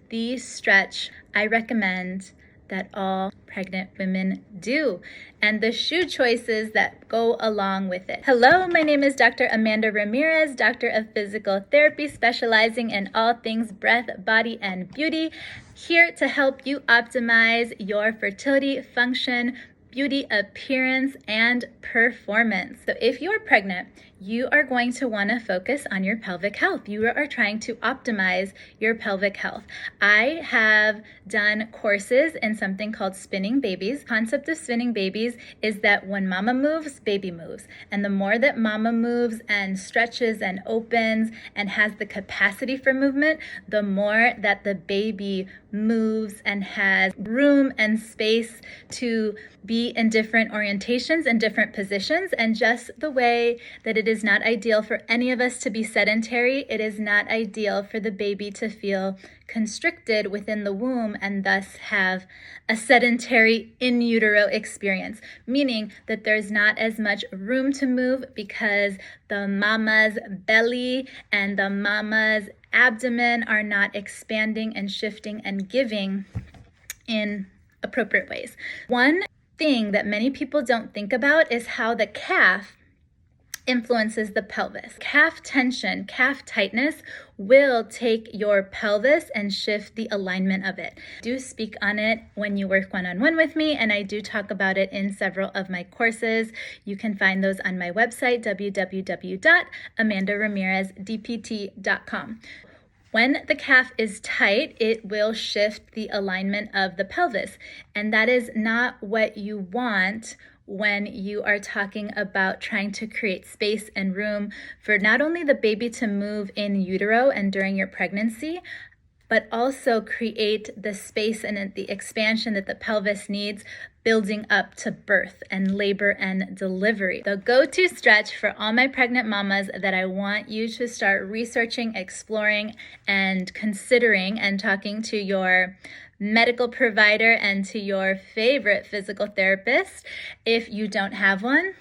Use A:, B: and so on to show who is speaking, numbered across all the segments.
A: the stretch I recommend that all pregnant women do, and the shoe choices that go along with it. Hello, my name is Dr. Amanda Ramirez, Doctor of Physical Therapy, specializing in all things breath, body, and beauty, here to help you optimize your fertility, function, beauty, appearance, and performance. So if you're pregnant, you are going to want to focus on your pelvic health. You are trying to optimize your pelvic health. I have done courses in something called spinning babies. The concept of spinning babies is that when mama moves, baby moves. And the more that mama moves and stretches and opens and has the capacity for movement, the more that the baby moves and has room and space to be in different orientations and different positions. And just the way that it is not ideal for any of us to be sedentary, it is not ideal for the baby to feel constricted within the womb and thus have a sedentary in utero experience, meaning that there's not as much room to move because the mama's belly and the mama's abdomen are not expanding and shifting and giving in appropriate ways. One thing that many people don't think about is how the calf influences the pelvis. Calf tension, calf tightness will take your pelvis and shift the alignment of it. I do speak on it when you work one-on-one with me, and I do talk about it in several of my courses. You can find those on my website, www.amandaramirez.dpt.com. When the calf is tight, it will shift the alignment of the pelvis, and that is not what you want when you are talking about trying to create space and room for not only the baby to move in utero and during your pregnancy, but also create the space and the expansion that the pelvis needs building up to birth and labor and delivery. The go-to stretch for all my pregnant mamas that I want you to start researching, exploring, and considering, and talking to your medical provider and to your favorite physical therapist. If you don't have one,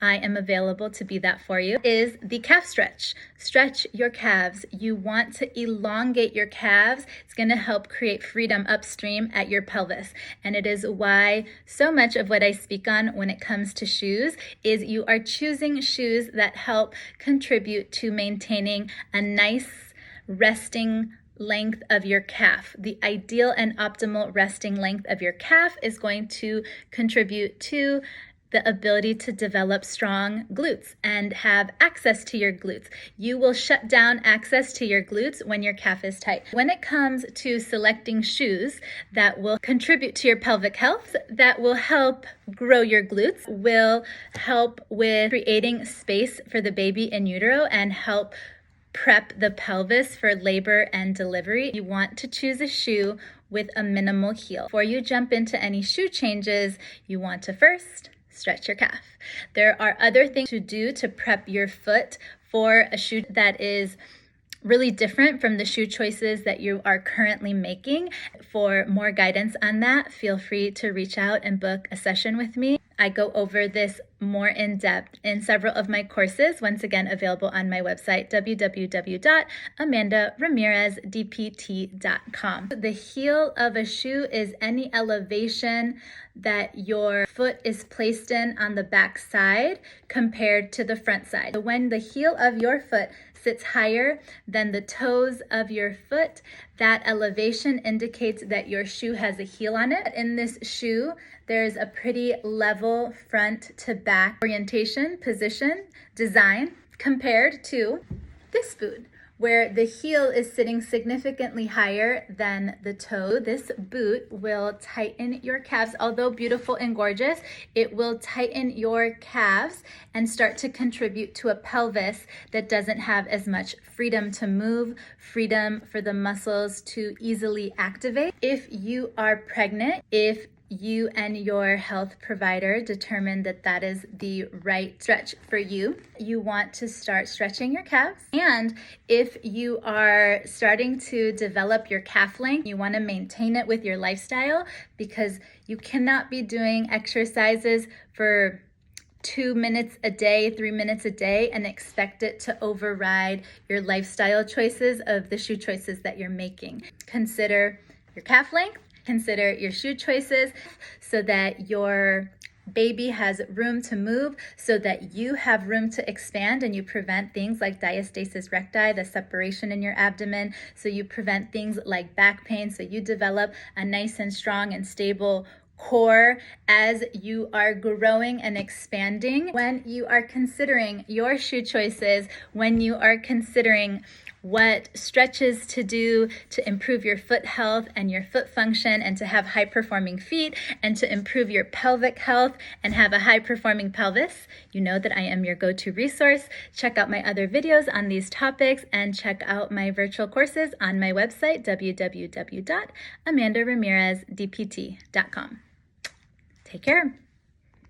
A: I am available to be that for you, is the calf stretch. Stretch your calves. You want to elongate your calves. It's going to help create freedom upstream at your pelvis. And it is why so much of what I speak on when it comes to shoes is you are choosing shoes that help contribute to maintaining a nice resting length of your calf. The ideal and optimal resting length of your calf is going to contribute to the ability to develop strong glutes and have access to your glutes. You will shut down access to your glutes when your calf is tight. When it comes to selecting shoes that will contribute to your pelvic health, that will help grow your glutes, will help with creating space for the baby in utero and help prep the pelvis for labor and delivery, you want to choose a shoe with a minimal heel. Before you jump into any shoe changes, you want to first stretch your calf. There are other things to do to prep your foot for a shoe that is really different from the shoe choices that you are currently making. For more guidance on that, feel free to reach out and book a session with me. I go over this more in depth in several of my courses, once again available on my website, www.amandaramirez.dpt.com. The heel of a shoe is any elevation that your foot is placed in on the back side compared to the front side. So when the heel of your foot sits higher than the toes of your foot, that elevation indicates that your shoe has a heel on it. In this shoe, there's a pretty level front to back orientation, position, design compared to this boot, where the heel is sitting significantly higher than the toe. This boot will tighten your calves. Although beautiful and gorgeous, it will tighten your calves and start to contribute to a pelvis that doesn't have as much freedom to move, freedom for the muscles to easily activate. If you are pregnant, if you and your health provider determine that that is the right stretch for you, you want to start stretching your calves. And if you are starting to develop your calf length, you want to maintain it with your lifestyle, because you cannot be doing exercises for 2 minutes a day, 3 minutes a day, and expect it to override your lifestyle choices of the shoe choices that you're making. Consider your calf length, consider your shoe choices so that your baby has room to move, so that you have room to expand, and you prevent things like diastasis recti, the separation in your abdomen, so you prevent things like back pain, so you develop a nice and strong and stable core as you are growing and expanding. When you are considering your shoe choices, when you are considering what stretches to do to improve your foot health and your foot function and to have high performing feet and to improve your pelvic health and have a high performing pelvis, you know that I am your go-to resource. Check out my other videos on these topics and check out my virtual courses on my website, www.amandaramirezDPT.com. Take care.